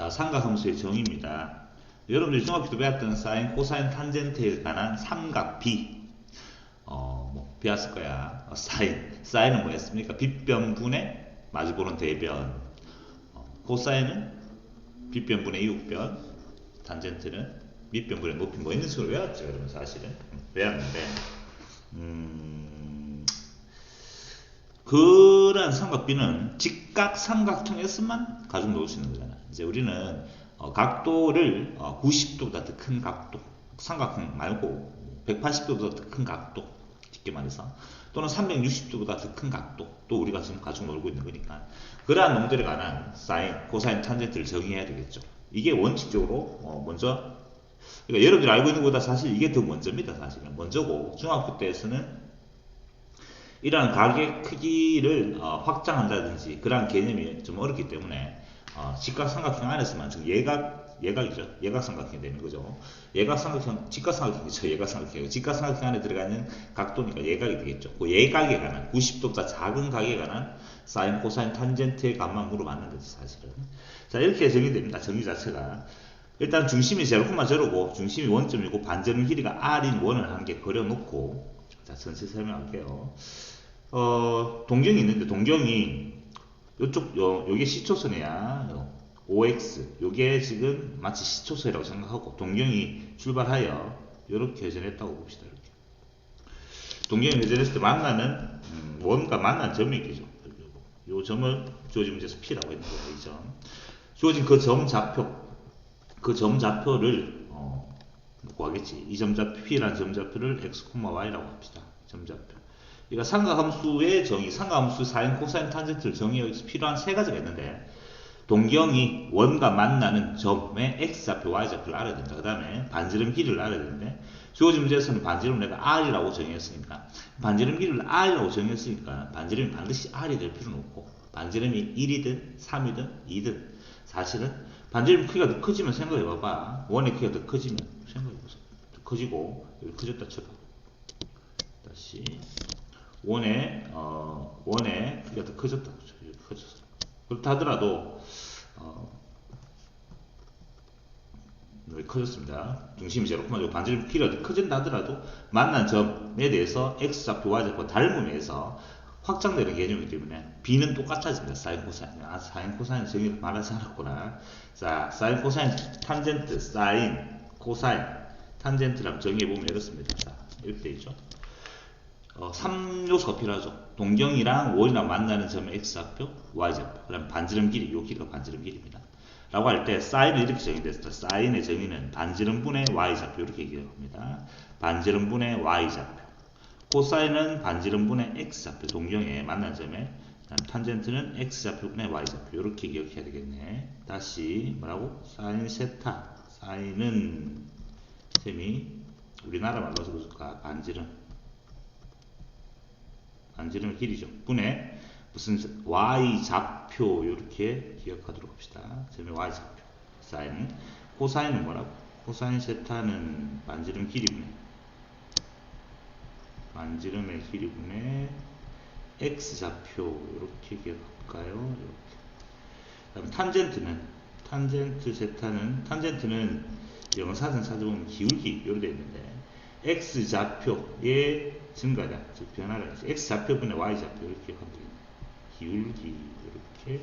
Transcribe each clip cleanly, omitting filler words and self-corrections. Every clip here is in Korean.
자, 삼각함수의 정의입니다. 여러분들이 중학교 때 배웠던 사인, 코사인, 탄젠트에 관한 삼각비 배웠을 거야. 사인은 뭐였습니까? 빗변분의 마주보는 대변. 코사인은 빗변분의 이웃변. 탄젠트는 밑변분의 높이. 이런 식으로 외웠죠, 여러분. 사실은 외웠는데 그런 삼각비는 직각 삼각형에서만 가지고 놓을 수 있는 거잖아. 이제 우리는 각도를 90도보다 더 큰 각도, 삼각형 말고 180도보다 더 큰 각도, 쉽게 말해서, 또는 360도보다 더 큰 각도, 또 우리가 지금 가지고 놀고 있는 거니까 그러한 놈들에 관한 사인, 코사인, 탄젠트를 정의해야 되겠죠. 이게 원칙적으로 먼저, 그러니까 여러분들이 알고 있는 것보다 사실 이게 더 먼저입니다. 사실은 먼저고, 중학교 때에서는 이러한 가게 크기를 확장한다든지 그러한 개념이 좀 어렵기 때문에 직각삼각형 안에서만 지금 예각이죠. 예각삼각형이 되는 거죠. 예각삼각형, 직각삼각형이죠. 예각삼각형. 직각삼각형 안에 들어가 있는 각도니까 예각이 되겠죠. 그 예각에 관한 90도보다 작은 각에 관한 사인, 코사인, 탄젠트의 값만 물어봤는 거지 사실은. 자, 이렇게 정의됩니다. 정의 자체가. 일단 중심이 제로콤마 제로고 중심이 원점이고 반지름 길이가 r인 원을 한 개 그려놓고, 자, 전체 설명할게요. 동경이 있는데, 동경이 요게 시초선이야. OX 요게 지금 마치 시초선이라고 생각하고 동경이 출발하여 이렇게 회전했다고 봅시다. 이렇게 동경이 회전했을 때 만나는 원과 만난 점이 있겠죠. 요 점을 주어진 문제에서 P라고 했는 거예요. 이 점. 주어진 그 점 좌표를 구하겠지. 이 점 좌표 P라는 점 좌표를 X, Y라고 합시다. 점 좌표. 그러니까 삼각함수의 정의, 삼각함수 사인, 코사인, 탄젠트를 정의하기 위해서 필요한 세 가지가 있는데, 동경이 원과 만나는 점의 X좌표, Y좌표를 알아야 된다. 그 다음에 반지름 길이를 알아야 되는데, 주어진 문제에서는 반지름을 내가 R이라고 정의했으니까, 반지름 길이를 R이라고 정의했으니까 반지름이 반드시 R이 될 필요는 없고, 반지름이 1이든 3이든 2든, 사실은 반지름 크기가 더 커지면 생각해봐봐. 원의 크기가 더 커지면 생각해보세요. 더 커지고, 여기 커졌다 쳐봐. 다시 원의 크기가 더 커졌다. 커졌어. 그렇다 하더라도 여기 커졌습니다. 중심이 제로콤마죠. 반지름 길이가 더 커진다 하더라도 만난 점에 대해서 X좌표, Y좌표 닮음에서 확장되는 개념이기 때문에 B는 똑같아집니다. 사인, 코사인. 사인, 코사인 정의 말하지 않았구나. 자, 사인, 코사인, 탄젠트, 사인, 코사인, 탄젠트랑 정의해보면 이렇습니다. 자, 이렇게 되어 있죠. 3요소가 필요하죠. 동경이랑 원이랑 만나는 점의 X좌표, Y좌표. 그다음 반지름 길이, 요 길이가 반지름 길이입니다. 라고 할 때 사인은 이렇게 정의됐습니다. 사인의 정의는 반지름분의 Y좌표, 이렇게 얘기합니다. 반지름분의 Y좌표. 코사인은 반지름분의 X좌표, 동경에 만나는 점에, 탄젠트는 X좌표분의 Y좌표, 이렇게 기억해야 되겠네. 다시 뭐라고? 사인 세타. 사인은 셈이 우리나라 말로 적어줄까? 반지름의 길이죠. 분의 무슨 Y좌표, 이렇게 기억하도록 합시다. 점의 Y좌표. 사인. 코사인은 뭐라고? 코사인 세타는 반지름 길이분의 반지름의 길이분의 X좌표, 이렇게 기억할까요? 이렇게. 그다음 탄젠트 세타는, 탄젠트는 영사진 찾아보면 기울기 이렇게 되어 있는데, X좌표의 증가량, 즉 변화량, X좌표분의 Y좌표, 이렇게 기억하면 됩니다. 기울기, 이렇게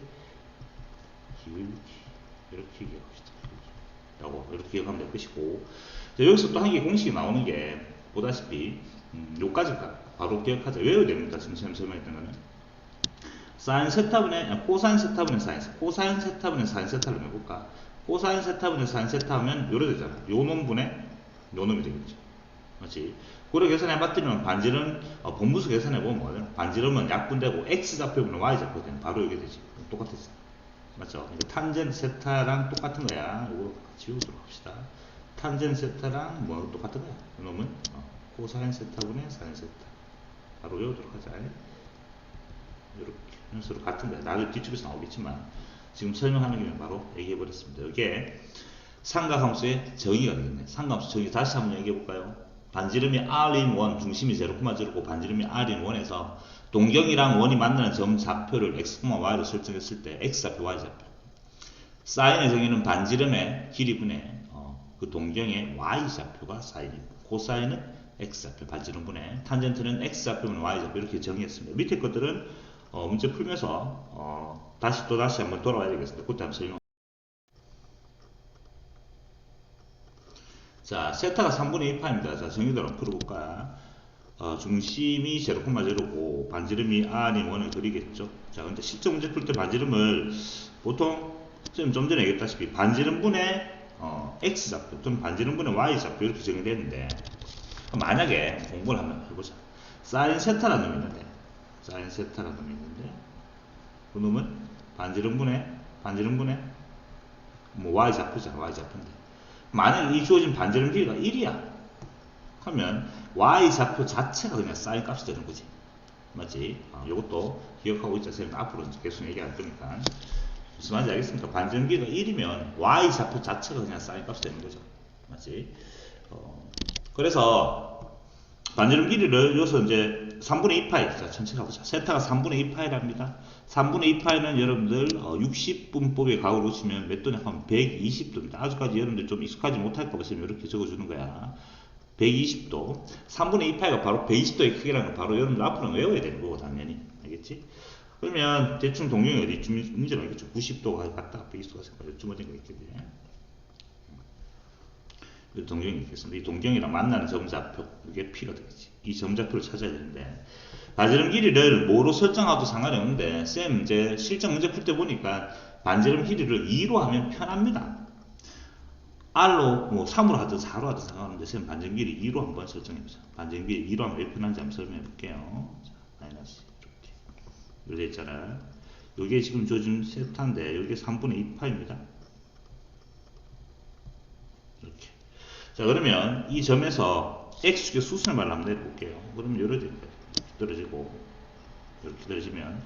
기억합시다. 이렇게 기억하면 될 것이고, 자, 여기서 또 한 개 공식이 나오는 게, 보다시피 요까지 바로 기억하자. 외워야 됩니다. 지금 설명했던 거는 사인 세타분의 코사인 세타분의 사인, 코사인 세타분의 사인 세타를 해볼까? 코사인 세타분의 사인 세타 하면 요래 되잖아. 요 놈분의 요 놈이 되겠죠. 그렇지? 그래 계산해봤더니 반지름, 본부수 계산해보면 뭐예요? 반지름은 약분되고 X좌표분의 Y좌표 되는, 바로 이게 되지. 똑같았어. 맞죠? 그러니까 탄젠트 세타랑 똑같은 거야. 이거 지우도록 합시다. 탄젠트 세타랑 뭐 똑같은 거야. 이놈은 코사인 세타분의 사인 세타. 바로 외우도록 하자. 이렇게 현수로 같은 거야. 나중에 뒤쪽에서 나오겠지만 지금 설명하는 김에 바로 얘기해버렸습니다. 이게 삼각함수의 정의가 되겠네. 삼각함수 정의 다시 한번 얘기해볼까요? 반지름이 R인 원, 중심이 0,0고 반지름이 R인 원에서 동경이랑 원이 만나는 점 좌표를 X, Y로 설정했을 때 X좌표, Y좌표. 사인의 정의는 반지름의 길이분의 그 동경의 y좌표가 사인이고 코사인은 x좌표 반지름분의 탄젠트는 x좌표분 y좌표 이렇게 정의했습니다. 밑에 것들은 문제 풀면서 다시 한번 돌아와야 되겠습니다. 그때 한번 설명. 자, 세타가 3분의 2파입니다. 자, 정의대로 풀어볼까? 중심이 0,0고 반지름이 r이 1을 그리겠죠. 자, 근데 실제 문제 풀 때 반지름을 보통 좀 전에 얘기했다시피 반지름분의 x좌표 또는 반지름분의 y좌표 이렇게 정의되는데 만약에 공부를 한번 해보자. 사인 세타라는 놈이 있는데 그 놈은 반지름분의 뭐 y좌표잖아. y좌표인데 만약에 이 주어진 반지름 길이가 1이야 하면 y좌표 자체가 그냥 사인 값이 되는 거지. 맞지? 이것도 기억하고 있자. 선생님 앞으로 계속 얘기할 거니까. 무슨 말인지 알겠습니까? 반지름 길이가 1이면 y좌표 자체가 그냥 사인 값이 되는 거죠. 맞지? 그래서 반지름 길이를 여기서 이제 3분의 2파이. 자, 천천히 가보자. 세타가 3분의 2파이랍니다. 3분의 2파이는 여러분들 60분법에 각으로 치면 몇 도냐 하면 120도입니다. 아직까지 여러분들 좀 익숙하지 못할까 봐 이렇게 적어주는 거야. 120도. 3분의 2파이가 바로 120도의 크기라는 거 바로 여러분들 앞으로 외워야 되는 거고 당연히. 알겠지? 그러면 대충 동경이 어디쯤 문제는 알겠죠? 90도가 갔다가 120도가 생각하죠. 이쯤 어딘가 있겠네. 이 동경이 있겠습니다. 이 동경이랑 만나는 점좌표, 이게 P가 되겠지. 이 점좌표를 찾아야 되는데, 반지름 길이를 뭐로 설정하도 상관이 없는데, 쌤 이제 실전 문제 풀 때 보니까 반지름 길이를 2로 하면 편합니다. R로 뭐 3으로 하든 4로 하든 상관없는데, 쌤 반지름 길이 2로 한번 설정해보자. 반지름 길이 2로 하면 왜 편한지 한번 설명해 볼게요. 자, 마이너스 이렇게. 이렇게 있잖아. 이게 지금 조준 세타인데, 이게 3분의 2파입니다. 이렇게. 자, 그러면 이 점에서 x축의 수순을 말로 한번 내볼게요. 그러면 이렇게 떨어지고 이렇게 떨어지면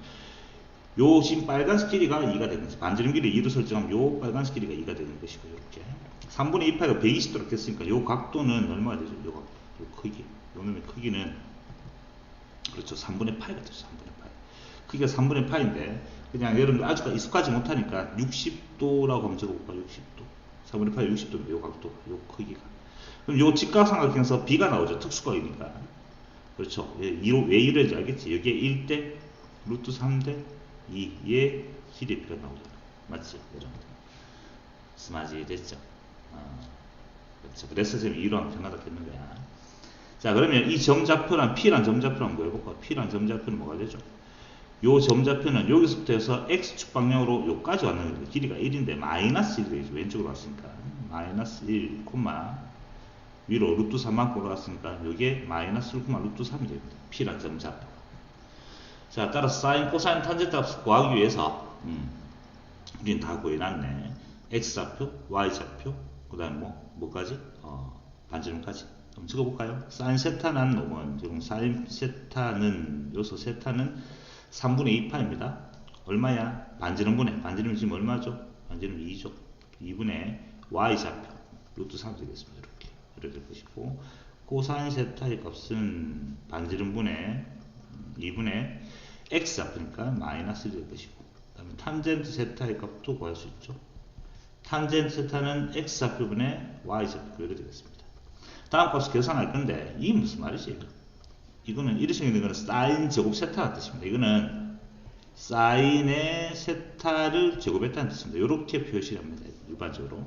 요 지금 빨간색 길이가 2가 되는 거죠. 반지름 길이 2로 설정하면 요 빨간색 길이가 2가 되는 것이고 이렇게 3분의 2파이가 120도로 했으니까 요 각도는 얼마가 되죠? 요 각도, 요 크기, 요 놈의 크기는 그렇죠. 3분의 파이가 되죠. 3분의 파이. 크기가 3분의 파인데 그냥 여러분들 아직까지 익숙하지 못하니까 60도라고 한번 적어볼까요? 60도. 3분의 파이 60도입니다. 요 각도, 요 크기가. 그럼 요 직각삼각형에서 B가 나오죠. 특수각이니까. 그렇죠. 왜 이러는지 알겠지? 여기에 1대 루트 3대 2의 길이의 B가 나오잖아. 맞지? 여러분. 스마지 됐죠? 그렇죠. 그래서 지금 2로 하면 변하다 됐는 거야. 자, 그러면 이 점좌표란 P란 점좌표를 한번 해볼까? P란 점좌표는 뭐가 되죠? 요 점좌표는 여기서부터 해서 X축 방향으로 요까지 왔는 거예요. 길이가 1인데 마이너스 1이 되죠. 왼쪽으로 왔으니까. 마이너스 1, 위로 루트 3만큼 올라갔으니까 여기에 마이너스 1, 루트 3이 됩니다. P란 점좌표. 자, 따라서 사인, 코사인, 탄젠트 값을 구하기 위해서 우리는 다 구해놨네. X좌표, Y좌표, 그 다음에 뭐까지? 반지름까지. 한번 적어볼까요? 사인 세타는 놈은 지금 사인 세타는 요소 세타는 3분의 2파입니다. 얼마야? 반지름분의 반지름 지금 얼마죠? 반지름 2죠. 2분의 Y좌표 루트 3 되겠습니다. 이렇게 될 것이고 코사인 세타의 값은 반지름분의 2분의 X좌표니까 마이너스 1이 될 것이고 그 다음에 탄젠트 세타의 값도 구할 수 있죠. 탄젠트 세타는 X좌표분의 Y좌표 이렇게 되겠습니다. 다음 값을 계산할 건데 이게 무슨 말이지? 이거는 이렇게 생기는 거는 사인 제곱 세타라는 뜻입니다. 이거는 사인의 세타를 제곱했다는 뜻입니다. 이렇게 표시를 합니다. 일반적으로.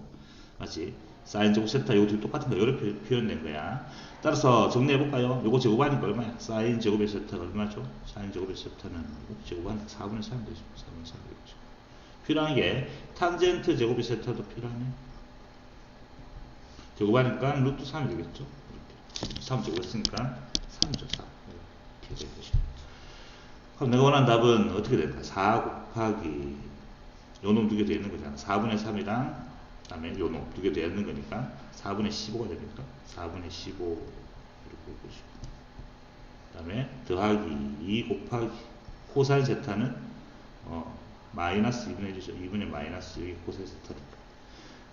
맞지? 사인 제곱 세타 이것도 똑같은 거 이렇게 표현된 거야. 따라서 정리해볼까요? 이거 제곱하니까 얼마야? 사인 제곱의 세타가 얼마죠? 사인 제곱의 세타는 제곱하니까 4분의 3 되죠. 4분의 3 되죠. 필요한 게 탄젠트 제곱의 세타도 필요하네. 제곱하니까 루트 3이 되겠죠. 이렇게. 3 제곱했으니까 3죠. 3. 이렇게 될 것이고. 그럼 내가 원하는 답은 어떻게 될까? 4 곱하기 요놈 두 개 되어 있는 거잖아. 4분의 3이랑 그 다음에 요놈 두 개 되어 있는 거니까 4분의 15가 됩니까? 4분의 15 이렇게 될 것이고 그 다음에 더하기 2 곱하기 코사인 세타는 마이너스 2분의 1이죠. 2분의 마이너스 여기 코사인 세타니까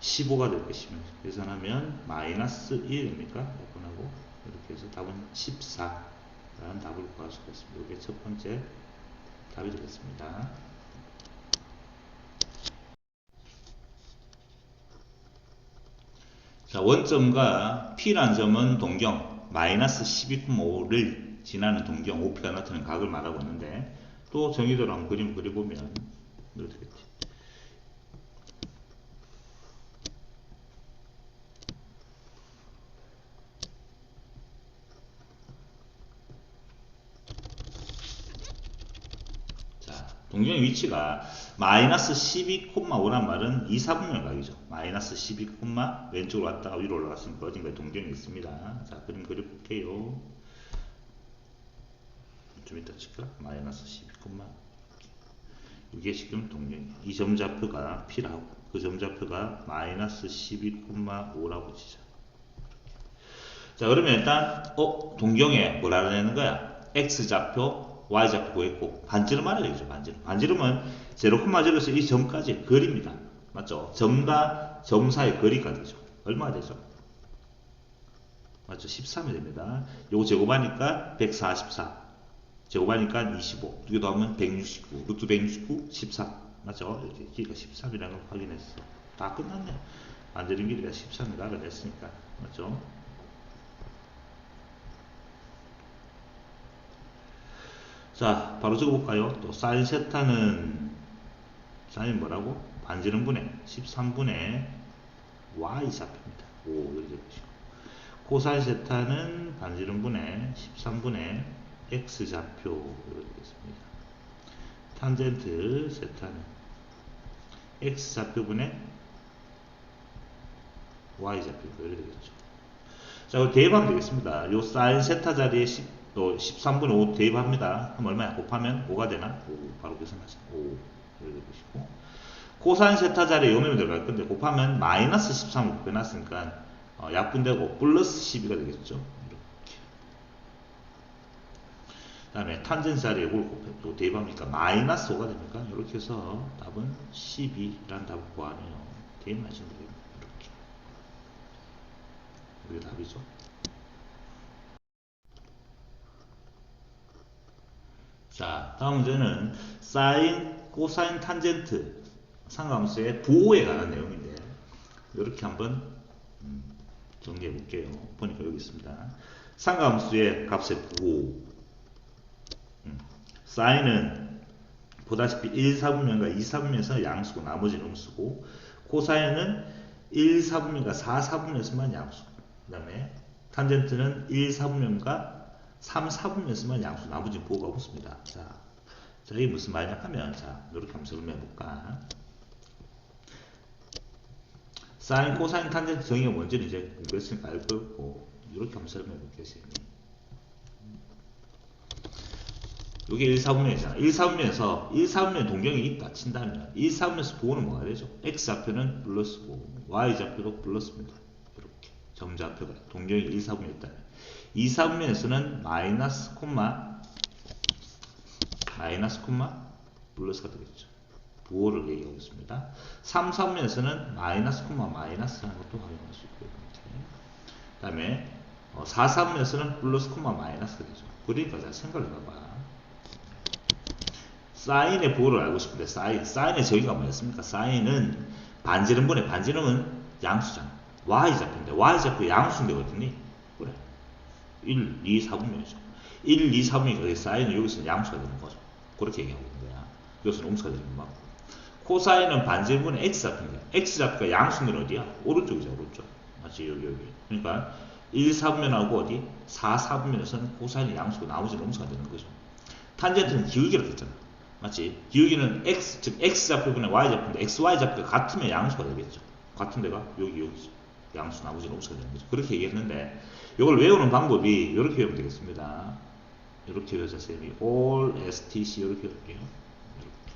15가 될 것이면 계산하면 마이너스 1입니까? 약분하고 이렇게 해서 답은 14라는 답을 구할 수가 있습니다. 이게 첫 번째 답이 되겠습니다. 자, 원점과 P라는 점은 동경 마이너스 12,5를 지나는 동경 OP가 나타나는 각을 말하고 있는데, 또 정의대로 한번 그림 그려보면 이렇게 되겠지. 자, 동경의 위치가 마이너스 12,5란 말은 2, 4분면 각이죠. 마이너스 12, 왼쪽으로 왔다가 위로 올라갔으니까 어딘가에 동경이 있습니다. 자, 그림 그려볼게요. 좀 이따 칠까? 마이너스 12, 이게 지금 동경이. 이 점좌표가 P라고, 그 점좌표가 마이너스 12,5라고 치자. 자, 그러면 일단 동경에 뭐라 그러는 거야? X좌표, Y좌표 구했고, 반지름 알아야겠죠. 반지름은 0,0에서 이 점까지 거리입니다. 맞죠? 점과 점 사이 거리가 되죠. 얼마가 되죠? 맞죠? 13이 됩니다. 요거 제곱하니까 144, 제곱하니까 25, 두 개 더하면 169, 루트 169, 14. 맞죠? 이렇게 길이가 13이라는 걸 확인했어. 다 끝났네. 반지름 길이가 13을 알아냈으니까. 맞죠? 자, 바로 적어볼까요? 또 사인 세타는 사인 뭐라고? 반지름분의 13분의 y좌표입니다. 오, 여기 보시고. 코사인 세타는 반지름분의 13분의 x좌표 이렇게 되겠습니다. 탄젠트 세타는 x좌표분의 y좌표 이렇게 되겠죠. 자, 그럼 대입하면 되겠습니다. 요 사인 세타 자리에 또 13분의 5 대입합니다. 그럼 얼마야? 곱하면 5가 되나? 5, 바로 계산하자. 5 이렇게 보시고, 코사인 세타 자리에 요놈이 들어갈 건데 곱하면 마이너스 13을 곱해놨으니까 약분되고 플러스 12가 되겠죠. 이렇게. 그 다음에 탄젠트 자리에 이걸 또 대입하니까 마이너스 5가 됩니까? 이렇게 해서 답은 12라는 답을 구하네요. 대입하시면 됩니다. 이렇게. 이게 답이죠. 자, 다음 문제는 사인, 코사인, 탄젠트 상관함수의 부호에 관한 내용인데, 이렇게 한번 정리해 볼게요. 보니까 여기 있습니다. 상관함수의 값의 부호. 사인은 보다시피 1, 4분면과 2, 4분면에서 양수고 나머지는 음수고, 코사인은 1, 4분면과 4, 4분면에서만 양수고, 그 다음에 탄젠트는 1, 4분면과 3, 4분면에서만 양수, 나머지는 부호가 없습니다. 자, 이게 무슨 말이냐 하면, 자, 이렇게 한번 설명해 볼까. 사인, 코사인, 탄젠트 정의가 뭔지는 이제 공부했으니까 알 거고, 이렇게 한번 설명해 볼게요. 이게 1, 4분면이잖아. 1, 4분면에서 1, 4분면 동경이 있다 친다면 1, 4분면에서 부호는 뭐가 되죠? X좌표는 플러스고 Y좌표도 플러스입니다. 이렇게 점좌표가 동경이 1, 4분면에 있다면 2, 4분면에서는 마이너스 콤마 플러스가 되겠죠. 부호를 얘기하고 있습니다. 3, 4분면에서는 마이너스 콤마 마이너스라는 것도 확인할 수 있고요. 그 다음에 4, 4분면에서는 플러스 콤마 마이너스가 되죠. 그러니까 잘 생각을 해봐봐. 사인의 부호를 알고 싶은데, 사인의 정의가 뭐였습니까? 사인은 반지름분의, 반지름은 양수잖아. y좌표인데 y좌표 양수인데 어딨니? 그래, 1, 2, 4분면이죠. 1, 2, 4분면이니까 사인은 여기서 양수가 되는 거죠. 그렇게 얘기하고 있는 거야. 여기서는 음수가 되는 거고. 코사인은 반지름분의 x좌표입니다. x좌표가 양수면 어디야? 오른쪽이죠. 오른쪽. 맞지? 여기. 그러니까 1, 4분면하고 어디? 4, 4분면에서는 코사인이 양수고 나머지는 음수가 되는 거죠. 탄젠트는 기울기로 됐잖아. 맞지? 기울기는 x, 즉 x좌표분의 y좌표인데 xy좌표가 같으면 양수가 되겠죠. 같은 데가 여기죠. 양수, 나머지는 음수가 되는 거죠. 그렇게 얘기했는데, 이걸 외우는 방법이 이렇게 외우면 되겠습니다. 이렇게 외우자, 쌤이. all stc 이렇게 외울게요. 이렇게.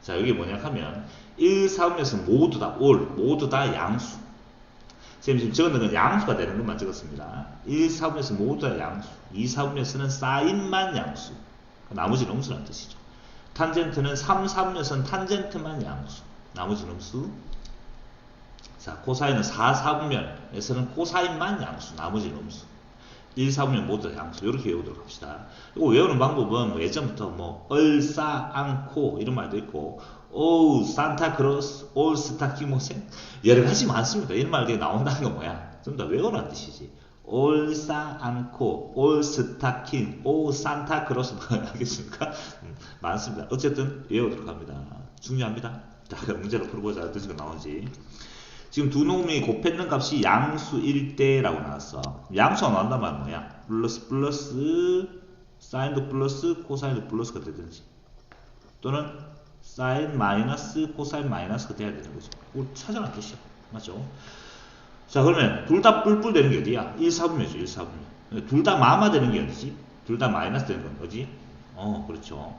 자, 여기 뭐냐 하면 1, 4분면에서 모두 다 양수. 쌤이 지금 적은 건 양수가 되는 것만 적었습니다. 1, 4분면에서 모두 다 양수. 2, 4분면에서는 사인만 양수. 나머지는 음수라는 뜻이죠. 탄젠트는 3, 4분면에서는 탄젠트만 양수. 나머지는 음수. 자, 코사인은 4, 4분면에서는 코사인만 양수. 나머지는 음수. 1, 4분면 모두 다 양수. 이렇게 외우도록 합시다. 이거 외우는 방법은 뭐 예전부터 뭐 얼싸 않고 이런 말도 있고 오 산타크로스 올 스타킹모생 여러 가지 많습니다. 이런 말들이 나온다는 건 뭐야? 좀 더 외우라는 뜻이지. 올 싸 않고 올 스타킹 오 산타크로스 뭐 알겠습니까? 많습니다. 어쨌든 외우도록 합니다. 중요합니다. 자, 그럼 문제로 풀어보자. 어떻게 나오지? 지금 두 놈이 곱했는 값이 양수일 때라고 나왔어. 양수가 나온단 말은 뭐야? 플러스 플러스 사인도 플러스 코사인도 플러스가 되든지 또는 사인 마이너스 코사인 마이너스가 돼야 되는 거죠. 그걸 찾아라 뜻이야. 맞죠? 자, 그러면 둘 다 뿔뿔 되는 게 어디야? 1, 4분면이죠. 1, 4분면. 둘 다 마마 되는 게 어디지? 둘 다 마이너스 되는 건 어디? 그렇죠.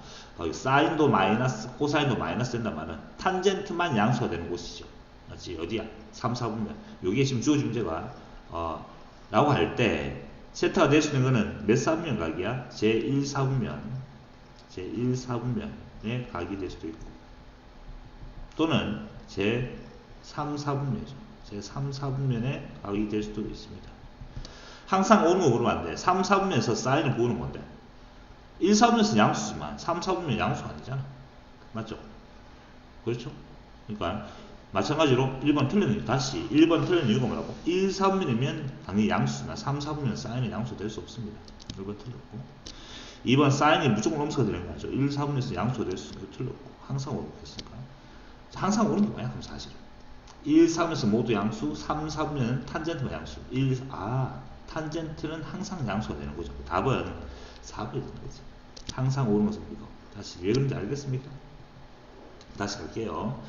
사인도 마이너스 코사인도 마이너스 된단 말은 탄젠트만 양수가 되는 곳이죠. 맞지? 어디야? 3, 4분면. 요게 지금 주어진 문제가 라고 할 때 세타가 될 수 있는 거는 몇 4분면 각이야? 제1, 4분면 제1, 4분면의 각이 될 수도 있고 또는 제3, 4분면이죠. 제3, 4분면의 각이 될 수도 있습니다. 항상 오는 거 물으면 안 돼. 3, 4분면에서 사인을 구하는 건데 1, 4분면에서 양수지만 3, 4분면 양수가 아니잖아. 맞죠? 그렇죠? 그러니까 마찬가지로 1번 틀린 다시 1번 틀린 이유가 뭐라고? 1, 4분면이면 당연히 양수나 3, 4분면 사인은 양수 될 수 없습니다. 1번 틀렸고 2번 사인이 무조건 음수가 되는 거죠. 1, 4분면에서 양수가 될 수 있는 거 틀렸고 항상 오르고 했으니까 항상 오른 게 뭐야? 그럼 사실은 1, 4분면에서 모두 양수 3, 4분면은 탄젠트가 양수 탄젠트는 항상 양수가 되는 거죠. 답은 4번이 되는 거지. 항상 오른 것은 이거. 다시 왜 그런지 알겠습니까? 다시 갈게요.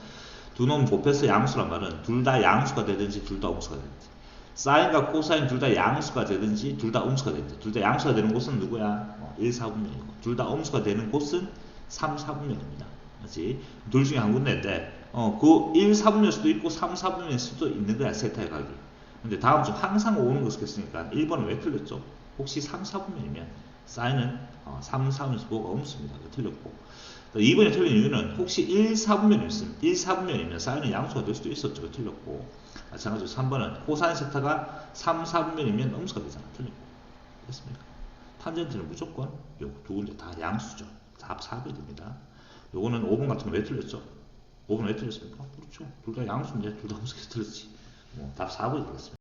두 놈 곱해서 양수란 말은 둘 다 양수가 되든지 둘 다 음수가 되든지 사인과 코사인 둘 다 양수가 되든지 둘 다 음수가 되든지 둘 다 양수가 되는 곳은 누구야? 1, 4분면이고 둘 다 음수가 되는 곳은 3, 4분면입니다. 그렇지? 둘 중에 한 군데인데 그 1, 4분면일 수도 있고 3, 4분면일 수도 있는 거야. 세타의 각이. 근데 다음 중 항상 오는 것을 했으니까 1번은 왜 틀렸죠? 혹시 3, 4분면이면 사인은 3, 4분면에서 뭐가 음수입니다. 틀렸고 2번에 틀린 이유는 혹시 1, 4분면이었으면 1, 4분면이면 사인은 양수가 될 수도 있었죠. 틀렸고 마찬가지로 3번은 코사인 세타가 3, 4분면이면 음수가 되잖아. 틀렸고 됐습니까? 탄젠트는 무조건 요 두 군데 다 양수죠. 답 4번이 됩니다. 요거는 5번 같은 거 왜 틀렸죠? 5번 왜 틀렸습니까? 그렇죠. 둘 다 양수인데 둘 다 음수가 틀렸지. 답 4번이 되겠습니다.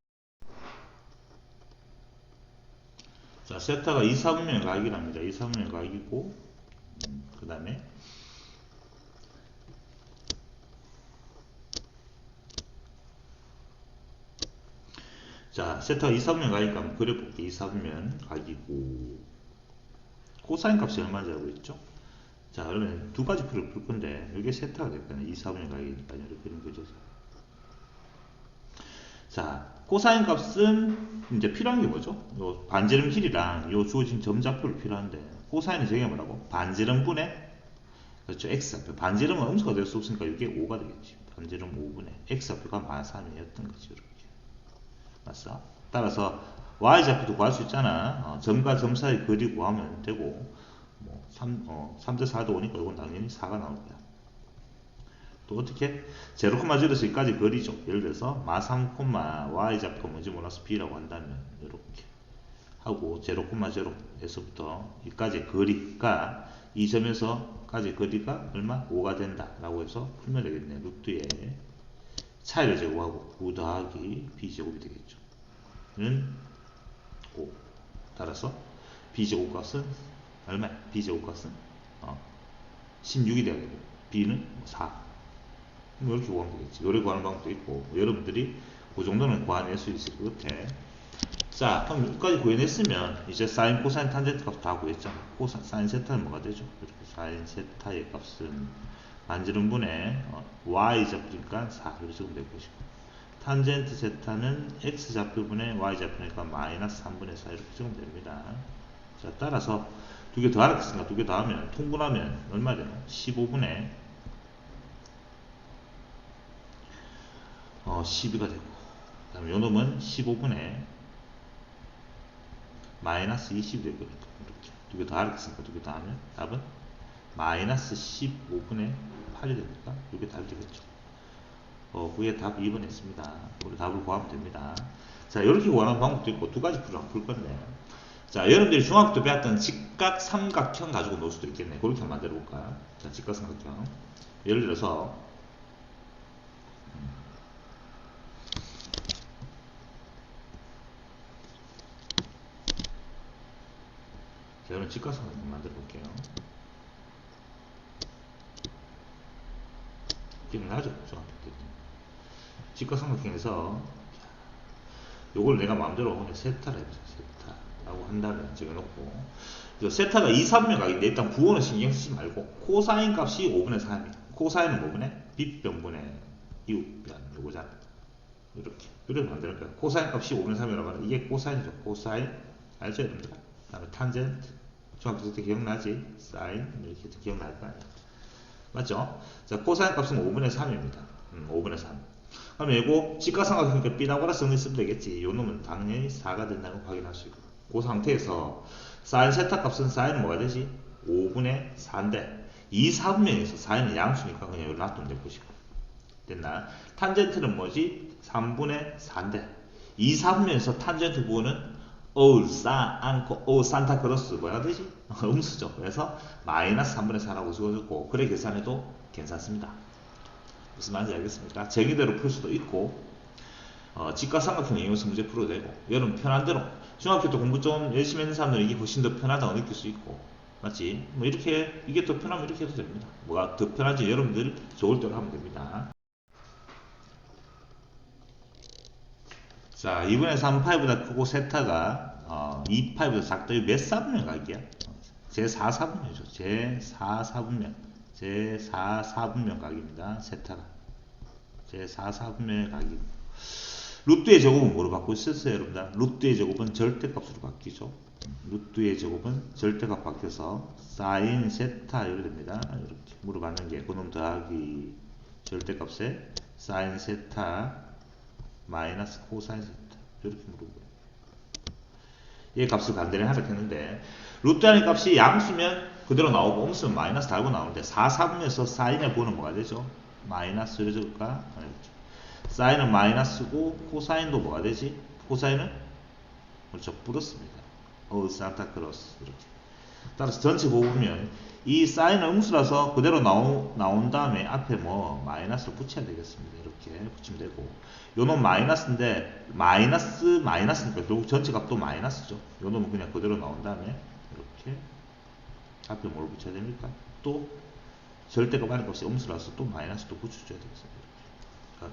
자, 세타가 2, 4분면의 각이랍니다. 2, 4분면의 각이고 그 다음에 자, 세타가 2, 4분면 각이니까 한번 그려볼게. 2, 4분면 각이고 코사인 값이 얼마인지 알고 있죠? 자, 그러면 두 가지 표를 풀 건데 이게 세타가 될 거네. 2, 4분면 각이니까 이렇게 그림 그려서 자, 코사인 값은 이제 필요한 게 뭐죠? 요 반지름 길이랑 요 주어진 점좌표를 필요한데 코사인은 저게 뭐라고? 반지름 분의 그렇죠. X좌표. 반지름은 음수가 될 수 없으니까 이게 5가 되겠지. 반지름 5분의 X좌표가 -3이었던 거지. 이렇게. 맞어? 따라서 Y좌표도 구할 수 있잖아. 점과 점 사이 거리 구하면 되고 3대 4도 오니까 이건 당연히 4가 나올 거야. 또 어떻게? 0,0에서 여기까지 거리죠. 예를 들어서 마3, Y좌표가 뭔지 몰라서 B라고 한다면 이렇게 하고 0,0에서부터 여기까지 거리가 이 점에서까지 거리가 얼마? 5가 된다 라고 해서 풀면 되겠네. 루트에 차이를 제곱하고 9 더하기 b제곱이 되겠죠. 는 5. 따라서 b제곱 값은 얼마야? b제곱 값은 16이 되야 되고 b는 4. 이렇게 구하면 되겠지. 요래 구하는 방법도 있고 여러분들이 그 정도는 구해낼 수 있을 것 같아. 자, 그럼 여기까지 구해냈으면 이제 사인, 코사인, 탄젠트 값 다 구했잖아. 사인 세타는 뭐가 되죠? 이렇게 사인 세타의 값은 반지름분의 y좌표니까 4 이렇게 적으면 될 것이고 탄젠트 세타는 x좌표분의 y좌표니까 마이너스 3분의 4 이렇게 적으면 됩니다. 자, 따라서 두 개 더 알았으니까 두 개 더 하면 통분하면 얼마 되나? 15분의 12가 되고 그 다음에 요놈은 15분의 마이너스 20이 되거든요. 이렇게 두 개 더 알았으니까 두 개 더 하면 답은 마이너스 15분의 8이 됩니까? 이게 답이 되겠죠. 그게 답 2번 했습니다. 우리 답을 구하면 됩니다. 자, 이렇게 구하는 방법도 있고 두 가지 풀을 한번 풀 건데 자, 여러분들이 중학교 때 배웠던 직각 삼각형 가지고 놓을 수도 있겠네. 그렇게 한번 만들어 볼까요? 자, 직각 삼각형. 예를 들어서 자, 여러분 직각 삼각형 만들어 볼게요. 기억나죠? 중학교 때. 직각 삼각형에서 요걸 내가 마음대로 오늘 세타를 해보자. 세타라고 한 다음에 적어놓고 세타가 2, 3면 각인데 일단 부호는 신경 쓰지 말고 코사인 값이 5분의 3이야. 코사인은 뭐분의? 빗변분의 이웃변 요거잖아. 이렇게 만드는 거야. 코사인 값이 5분의 3이라고 하면 이게 코사인이죠. 코사인 알죠 여러분들? 그 다음에 탄젠트 중학교 때 기억나지? 사인 이렇게 기억날 거 아니야. 맞죠? 자, 코사인 값은 5분의 3입니다. 5분의 3. 그러면 이거 직각삼각형이니까 피타고라스 정리 쓰면 되겠지. 요 놈은 당연히 4가 된다는 거 확인할 수 있고. 그 상태에서 사인 세타 값은 사인은 뭐가 되지? 5분의 4인데 2, 4분면에서 사인은 양수니까 그냥 여기 놔두면 될 것이고. 됐나? 탄젠트는 뭐지? 3분의 4인데 2, 4분면에서 탄젠트 부호는 산타크로스 뭐가 되지? 음수죠. 그래서 마이너스 3분의 4라고 적어줬고 그래 계산해도 괜찮습니다. 무슨 말인지 알겠습니까? 정의대로 풀 수도 있고 직각삼각형 이용해서 문제 풀어도 되고 여러분 편한 대로 중학교 때 공부 좀 열심히 했는 사람들은 이게 훨씬 더 편하다고 느낄 수 있고 맞지? 뭐 이렇게 이게 더 편하면 이렇게 해도 됩니다. 뭐가 더 편한지 여러분들 좋을 대로 하면 됩니다. 자, 2분의 3파이보다 크고 세타가 2파이보다 작다. 몇 4분면 각이야? 제4 4분면이죠. 제4 4분면. 제4 4분면 각입니다. 세타가. 제4 4분면의 각입니다. 루트의 제곱은 뭐로 바꾸고 있었어요, 여러분들? 루트의 제곱은 절대값으로 바뀌죠. 루트의 제곱은 절대값 바뀌어서 사인 세타 이렇게 됩니다. 이렇게 물어봤는 게 그놈 더하기 절대값에 사인 세타 마이너스 코사인 세타 이렇게 물어보고요. 얘 값을 간단히 하락했는데 루트 안의 값이 양수면 그대로 나오고 음수면 마이너스 달고 나오는데 4, 4분면에서 사인의 부호는 뭐가 되죠? 마이너스를 적을까? 사인은 마이너스고 코사인도 뭐가 되지? 코사인은 그렇죠 플러스입니다. 산타크로스 이렇게. 따라서 전체 보면 이 사인은 음수라서 그대로 나온 다음에 앞에 뭐 마이너스를 붙여야 되겠습니다. 이렇게 붙이면 되고 요놈 마이너스인데 마이너스니까 결국 전체 값도 마이너스죠. 요놈은 그냥 그대로 나온 다음에 이렇게 앞에 뭘 붙여야 됩니까? 또 절대값 안의 값이 음수라서 또 마이너스 또 붙여줘야 되겠습니다.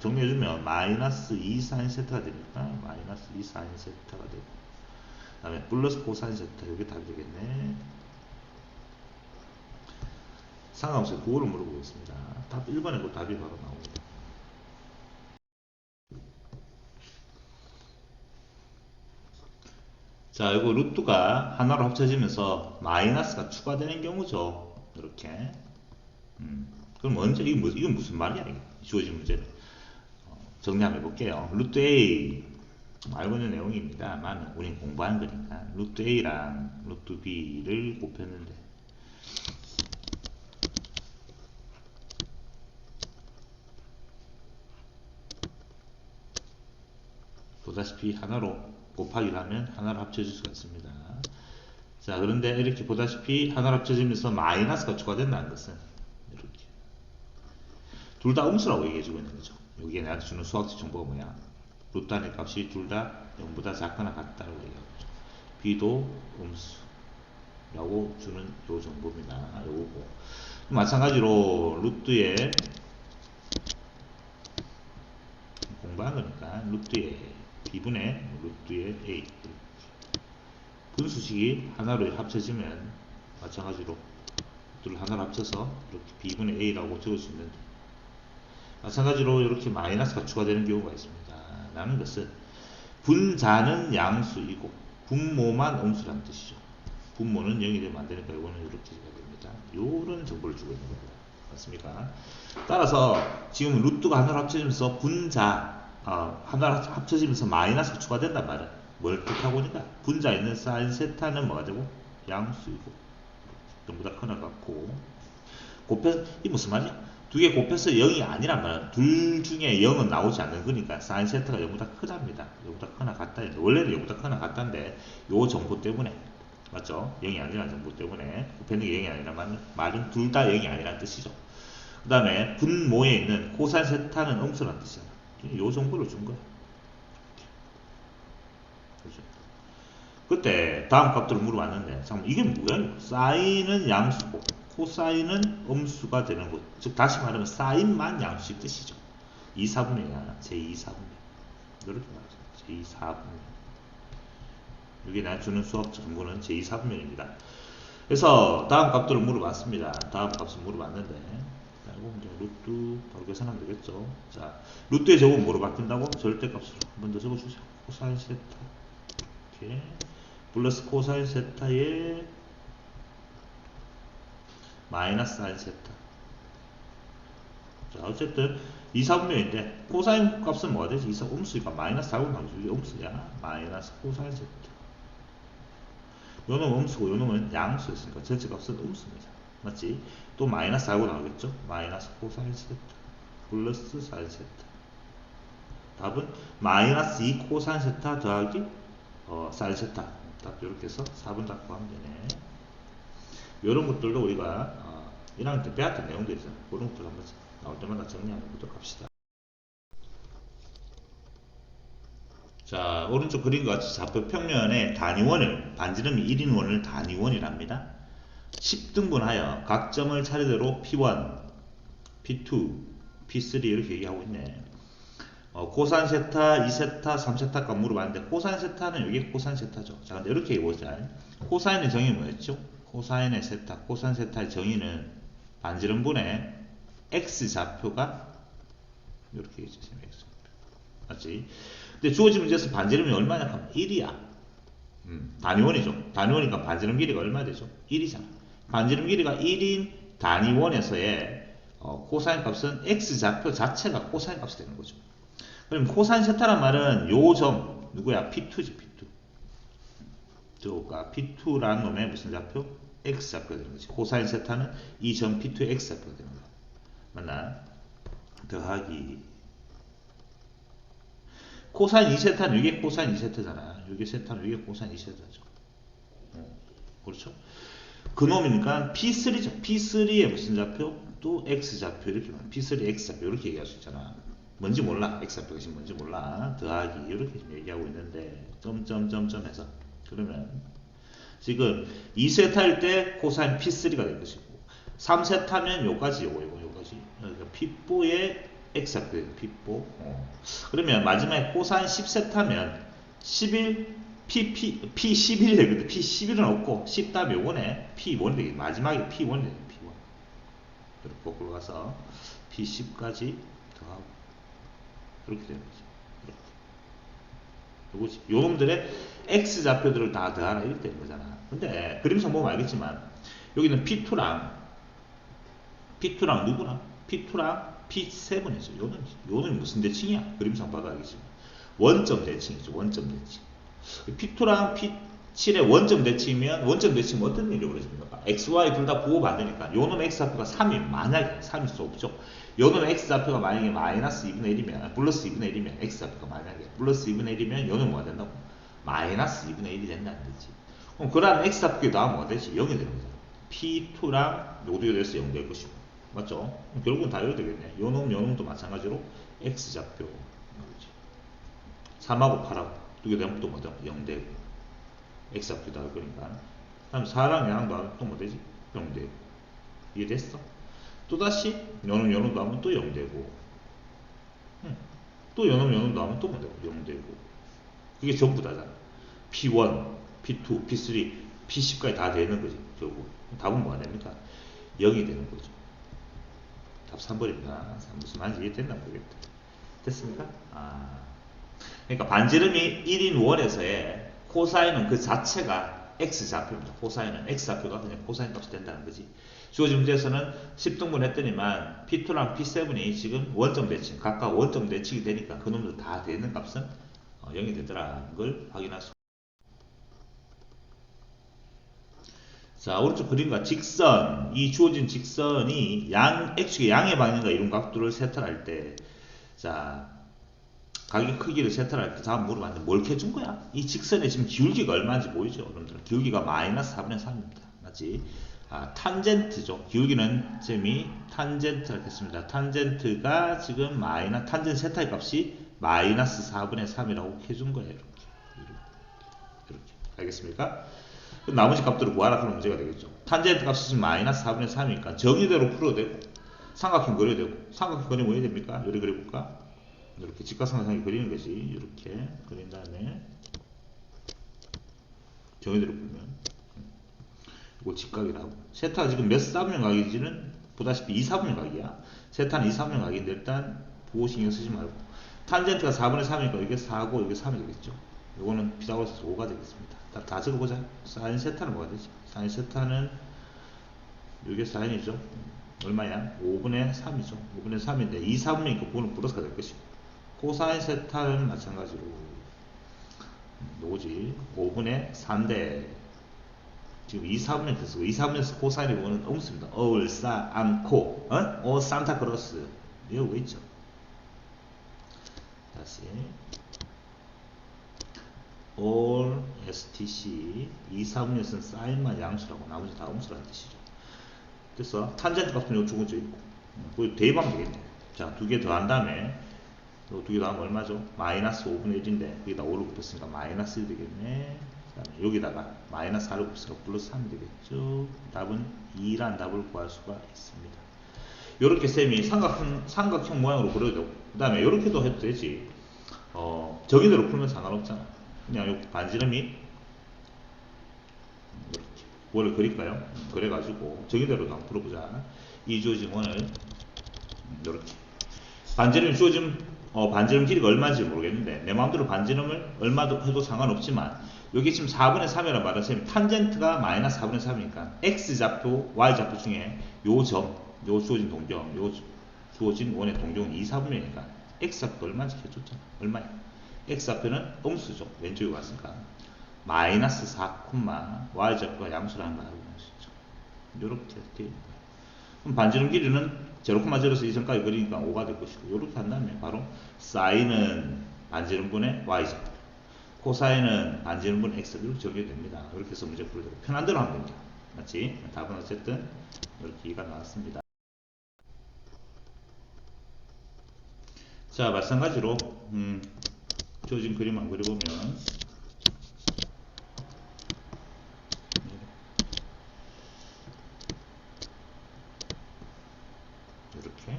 정리해주면 마이너스 2 사인 세타가 되니까 마이너스 2 사인 세타가 되고 그 다음에 플러스 코사인 세타 이게 답이 되겠네. 상관없어요. 그거를 물어보겠습니다. 답 1번에 그 답이 바로 나옵니다. 자, 이거 루트가 하나로 합쳐지면서 마이너스가 추가되는 경우죠. 이렇게. 그럼 언제 이건 무슨 말이야? 이게 주어진 문제는. 정리 한번 해볼게요. 루트 A 알고 있는 내용입니다만 우린 공부하는 거니까 루트 A랑 루트 B를 곱했는데 보다시피 하나로 곱하기를 하면 하나로 합쳐질 수가 있습니다. 자, 그런데 이렇게 보다시피 하나로 합쳐지면서 마이너스가 추가된다는 것은 이렇게 둘 다 음수라고 얘기해주고 있는 거죠. 여기에 내가 주는 수학적 정보가 뭐냐? 루트 안의 값이 둘 다 0보다 작거나 같다고 얘기하고 있죠. B도 음수라고 주는 요 정보입니다. 요거고. 마찬가지로 루트에 공부한 거니까 루트에 B분의 루트에 A 분수식이 하나로 합쳐지면 마찬가지로 둘 하나로 합쳐서 이렇게 B분의 A라고 적을 수 있는데 마찬가지로 이렇게 마이너스가 추가되는 경우가 있습니다. 라는 것은 분자는 양수이고 분모만 음수라는 뜻이죠. 분모는 0이 되면 안 되니까 이거는 이렇게 해야 됩니다. 이런 정보를 주고 있는 겁니다. 맞습니까? 따라서 지금 루트가 하나로 합쳐지면서 분자 하나로 합쳐지면서 마이너스가 추가된단 말이야. 뭘 뜻하고 있는가? 분자에 있는 사인 세타는 뭐가 되고? 양수이고 전부 다 커나 같고 이 무슨 말이야? 두 개 곱해서 0이 아니란 말이야. 둘 중에 0은 나오지 않는 거니까 사인 세타가 0보다 크답니다. 0보다 크나 같다. 원래는 0보다 크나 같다인데 요 정보 때문에 맞죠? 0이 아니라는 정보 때문에 곱했는 게 0이 아니란 말은 둘 다 0이 아니라는 뜻이죠. 그 다음에 분모에 있는 코사인 세타는 음수라는 뜻이잖아. 요 정보를 준 거야. 그렇죠? 그때 다음 값들을 물어봤는데 잠깐 이게 뭐야? 사인은 양수고 코사인은 음수가 되는 것. 즉 다시 말하면 사인만 양수의 뜻이죠. 2, 4분면이야. 제2, 4분면. 이렇게 말하죠. 제2, 4분면. 여기 내가 주는 수학 정보는 제2, 4분면입니다. 그래서 다음 값들을 물어봤습니다. 다음 값을 물어봤는데 이거 이제 루트 바로 계산하면 되겠죠. 자, 루트의 제곱은 뭐로 바뀐다고? 절대값으로 먼저 적어주세요. 코사인 세타 이렇게 플러스 코사인 세타에 마이너스 사인 세타. 자, 어쨌든 2, 4분면인데 코사인 값은 뭐가 되지? 2, 4 음수니까 마이너스 4분 나오죠. 이게 음수야. 마이너스 코사인 세타. 요놈은 음수고 요놈은 양수였으니까 전체 값은 음수입니다. 맞지? 또 마이너스 4고 나오겠죠? 마이너스 코사인 세타 플러스 사인 세타. 답은 마이너스 2 코사인 세타 더하기 사인 세타. 답 이렇게 해서 4번 답 구하면 되네. 이런 것들도 우리가 1학년 때 배웠던 내용도 있어요. 그런 것들 한번 나올 때마다 정리하는 것도 합시다. 자, 오른쪽 그림과 같이 좌표 평면의 단위원을 반지름이 1인 원을 단위원이랍니다. 10등분하여 각 점을 차례대로 P1, P2, P3 이렇게 얘기하고 있네. 코사인 세타, 2세타, 3세타 값 물어봤는데 코사인 세타는 여기 코사인 세타죠. 자, 근데 이렇게 해보자. 코사인의 정의 뭐였죠? 코사인의 세타, 코사인 세타의 정의는 반지름분의 x좌표가 이렇게 해주세요. x좌표. 맞지? 근데 주어진 문제에서 반지름이 얼마냐 하면 1이야. 단위원이죠. 단위원이니까 반지름 길이가 얼마 되죠? 1이잖아. 반지름 길이가 1인 단위원에서의 코사인 값은 x좌표 자체가 코사인 값이 되는 거죠. 그럼 코사인 세타란 말은 요 점 누구야? P2지 P2. 저가 P2라는 놈의 무슨 좌표? x좌표가 되는 거지. 코사인 세타는 이 점 P2의 x좌표가 되는 거야. 맞나? 더하기 코사인 2세타는 이게 코사인 2세타잖아. 이게 세타는 이게 코사인 2세타죠. 그렇죠? 그놈이니까 P3죠. P3의 무슨 좌표? 또 x좌표 이렇게 말해. P3 x좌표 이렇게 얘기할 수 있잖아. 뭔지 몰라. x좌표가 지금 뭔지 몰라. 더하기 이렇게 지금 얘기하고 있는데 점점점점 해서 그러면 지금 2세타일 때 코사인 P3가 될 것이고 3세타면 요까지 요까지 그러니까 P4의 x좌표예요. P4. 그러면 마지막에 코사인 10세타면 11 P11이 되거든. P11은 없고 10 다음에 요거네. P1이 되겠네. 마지막에 P1이 되겠네. P1 이렇게 거꾸로 가서 P10까지 더하고 이렇게 되는 거죠. 이렇게. 요거지. 요놈들의 x좌표들을 다 더하라 이렇게 되는 거잖아. 근데 그림상 보면 알겠지만 여기는 P2랑 누구랑? P2랑 P7이죠. 요는 무슨 대칭이야? 그림상 봐도 알겠지만 원점 대칭이죠. 원점 대칭. P2랑 P7의 원점 대칭이면 원점 대칭은 어떤 일이 벌어집니까? X, Y 둘 다 부호 만드니까 요놈의 x좌표가 3이 만약에 3일 수 없죠. 요놈의 x좌표가 만약에 마이너스 2분의 1이면 플러스 2분의 1이면 x좌표가 만약에 플러스 2분의 1이면 요는 뭐가 된다고? 마이너스 2분의 1이 된다는 거지. 그럼 그러한 x좌표의 다음 뭐가 되지? 0이 되는 거잖아. P2랑 요도 돼서 0 될 것이고 맞죠? 결국은 다 이렇게 되겠네. 요놈도 마찬가지로 x좌표 3하고 8하고 두 개 되면 또 뭐죠? 0 되고 x좌표 나올 거니까 다음 4랑 0도 하면 또 뭐 되지? 0 되고 이해됐어? 또다시 요놈도 하면 또 0 되고 또 요놈도 하면 또 뭐 되고 0 되고 이게 전부 다잖아. P1, P2, P3, P10까지 다 되는 거지. 결국 답은 뭐가 됩니까? 0이 되는 거죠. 답 3번입니다. 무슨 말인지 이해됐나 모르겠다. 됐습니까? 그러니까 반지름이 1인 원에서의 코사인은 그 자체가 x좌표입니다. 코사인은 x좌표가 그냥 코사인 값이 된다는 거지. 주어진 문제에서는 10등분 했더니만 P2랑 P7이 지금 원점 대칭, 각각 원점 대칭이 되니까 그놈들 다 되는 값은 0이 되더라는 걸 확인할 수 있습니다. 자, 오른쪽 그림과 직선, 이 주어진 직선이 X축의 양의 방향과 이룬 각도를 세탈할 때, 자, 가격 크기를 세타를 이렇게 다음 물어봤는데 뭘 캐준 거야? 이 직선의 지금 기울기가 얼마인지 보이죠? 여러분들 기울기가 마이너스 4분의 3입니다. 맞지? 탄젠트죠. 기울기는 셈이 탄젠트라고 했습니다. 탄젠트가 지금 탄젠트 세타의 값이 마이너스 4분의 3이라고 해준 거예요. 이렇게. 알겠습니까? 그럼 나머지 값들을 구하라 그런 문제가 되겠죠. 탄젠트 값이 지금 마이너스 4분의 3이니까 정의대로 풀어도 되고 삼각형 그려도 되고 삼각형 그리면 뭐 해야 됩니까? 요리 그려볼까? 이렇게 직각삼각형이 그리는 것이 이렇게 그린 다음에 정의대로 풀면 이거 직각이라고. 세타가 지금 몇 사분면각인지는 보다시피 2사분면각이야. 세타는 2사분면각인데 일단 보호 신경 쓰지 말고 탄젠트가 4분의 3이니까 이게 4고 이게 3이 되겠죠. 이거는 피타고라스 5가 되겠습니다. 다 적어보자. 사인 세타는 뭐가 되지? 사인 세타는 이게 사인이죠. 얼마야? 5분의 3이죠. 5분의 3인데 2사분면이니까 그거는 플러스가 될 것이고 코사인 세타는 마찬가지로 뭐지? 5분의 4인데 지금 2사분면 됐어. 2사분면에서 코사인이 보면 음수입니다. 얼싸 않고 산타크로스 이거 왜 있죠? 다시 all stc 2사분면에서는 사인만 양수라고 나머지 다 음수라는 뜻이죠. 그래서 탄젠트 값은 요 주근져 있고 그걸 대입하면 되겠네. 자, 두 개 더한 다음에 두 개 더하면 얼마죠? 마이너스 5분의 1인데 여기다 5를 곱했으니까 마이너스 1 되겠네. 여기다가 마이너스 4를 곱했으니까 플러스 3이 되겠죠. 답은 2란 답을 구할 수가 있습니다. 이렇게 쌤이 삼각형 모양으로 그려도 되고 그 다음에 이렇게도 해도 되지. 정의대로 풀면 상관없잖아. 그냥 요 반지름이 이렇게 뭐를 그릴까요? 그래가지고 정의대로도 한번 풀어보자. 이 주어진 원을 이렇게 반지름이 주어진 반지름 길이가 얼마인지 모르겠는데 내 마음대로 반지름을 얼마도 해도 상관없지만 여기 지금 4분의 3이라는 말은 쌤이 탄젠트가 마이너스 4분의 3이니까 x좌표, y좌표 중에 요 주어진 동경, 요 주어진 원의 동경은 2, 4분면이니까 x좌표 얼마인지 해줬잖아. 얼마야? x좌표는 음수죠. 왼쪽에 왔으니까 마이너스 4, y좌표가 양수라는 걸 알고 있죠. 요렇게 되어 있는 거예요. 그럼 반지름 길이는 0,0에서 이전까지 그리니까 5가 될 것이고 이렇게 한다면 바로 사인은 반지름분의 y좌표 코사인은 반지름분 x 이렇게 적용됩니다. 이렇게 해서 문제 풀어도 되고 편한 대로 하면 됩니다. 맞지? 답은 어쨌든 이렇게 2가 나왔습니다. 자, 마찬가지로 주어진 그림만 그려보면 이렇게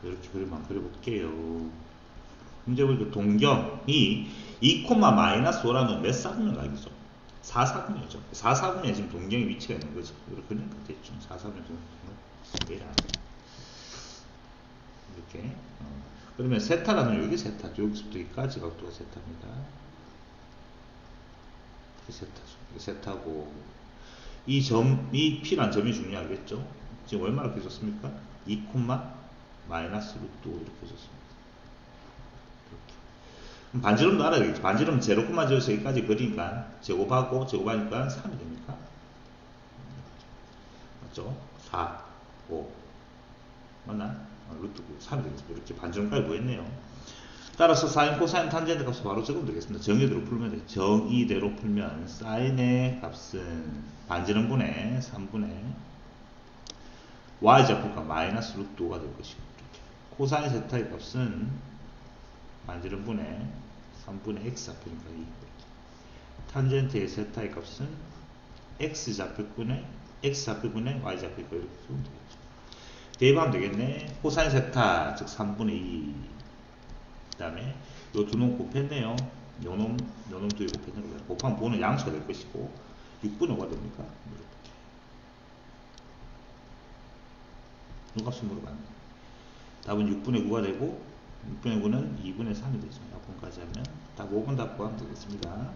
이렇게 그림만 그려볼게요. 문제 보니까 동경이 2,-5라는 몇 사분면각이죠? 4사분면이죠. 4사분면에 지금 동경의 위치가 있는 거죠. 이렇게 그리니까 됐죠. 4사분면 이렇게 그러면 세타라면 여기 세타죠. 여기서부터 여기까지 각도가 세타입니다. 이게 세타죠. 이게 세타고 이 P란 점이 중요하겠죠. 지금 얼마나 그려졌습니까? 2, 마이너스 루트 5 이렇게 줬습니다. 이렇게. 반지름도 알아야 되겠죠. 반지름 0,0에서 여기까지 그리니까 제곱하고 제곱하니까 3이 됩니까? 맞죠? 4, 5 맞나? 루트 9, 3이 되겠습니다. 이렇게 반지름까지 구했네요. 따라서 사인, 코사인, 탄젠트 값을 바로 적으면 되겠습니다. 정의대로 풀면 돼요. 정의대로 풀면 사인의 값은 반지름분의 3분의 y좌표가 마이너스 루트 5가 될 것이고 코사인 세타의 값은 반지름분의 3분의 x좌표니까 2 탄젠트의 세타의 값은 x좌표분의 y좌표니까 이렇게 쓰면 되겠죠. 대입하면 되겠네. 코사인 세타 즉 3분의 2 그 다음에 요 두 놈 곱했네요. 요 놈 두 개 곱했네요. 곱하면 보는 양수가 될 것이고 6분의 5가 됩니까? 이 값을 물어봤네. 답은 6분의 9가 되고 6분의 9는 2분의 3이 되죠. 약분까지 하면 답 5번 답 구하면 되겠습니다.